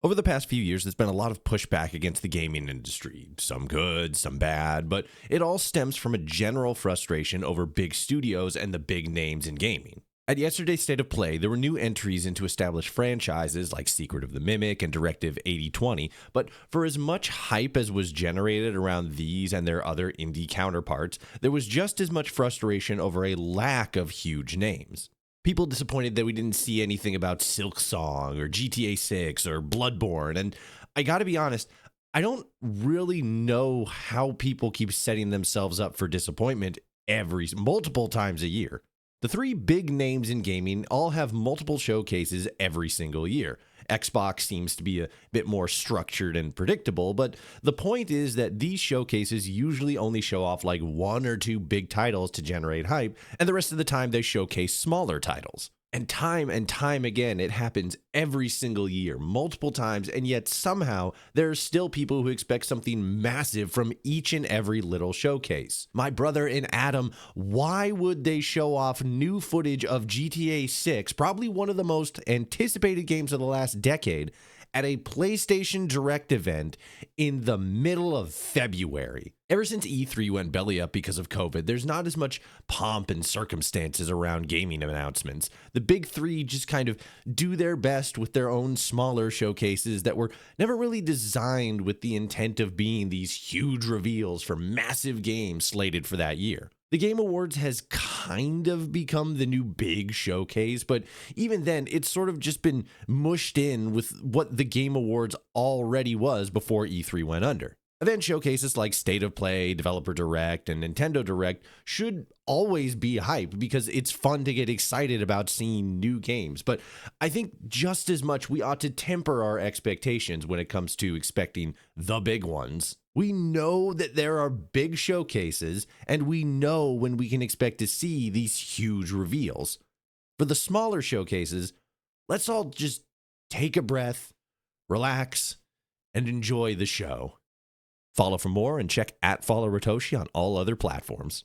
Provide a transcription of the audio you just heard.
Over the past few years, there's been a lot of pushback against the gaming industry, some good, some bad, but it all stems from a general frustration over big studios and the big names in gaming. At yesterday's State of Play, there were new entries into established franchises like Secret of the Mimic and Directive 8020, but for as much hype as was generated around these and their other indie counterparts, there was just as much frustration over a lack of huge names. People disappointed that we didn't see anything about Silksong or GTA 6 or Bloodborne, and I gotta be honest, I don't really know how people keep setting themselves up for disappointment multiple times a year. The three big names in gaming all have multiple showcases every single year. Xbox seems to be a bit more structured and predictable, but the point is that these showcases usually only show off like one or two big titles to generate hype, and the rest of the time they showcase smaller titles. And time again, it happens every single year, multiple times, and yet somehow there are still people who expect something massive from each and every little showcase. My brother and Adam, why would they show off new footage of GTA 6, probably one of the most anticipated games of the last decade, at a PlayStation Direct event in the middle of February? Ever since E3 went belly up because of COVID, there's not as much pomp and circumstances around gaming announcements. The big three just kind of do their best with their own smaller showcases that were never really designed with the intent of being these huge reveals for massive games slated for that year. The Game Awards has kind of become the new big showcase, but even then, it's sort of just been mushed in with what the Game Awards already was before E3 went under. Event showcases like State of Play, Developer Direct, and Nintendo Direct should always be hype because it's fun to get excited about seeing new games. But I think just as much we ought to temper our expectations when it comes to expecting the big ones. We know that there are big showcases, and we know when we can expect to see these huge reveals. For the smaller showcases, let's all just take a breath, relax, and enjoy the show. Follow for more and check @followertoshi on all other platforms.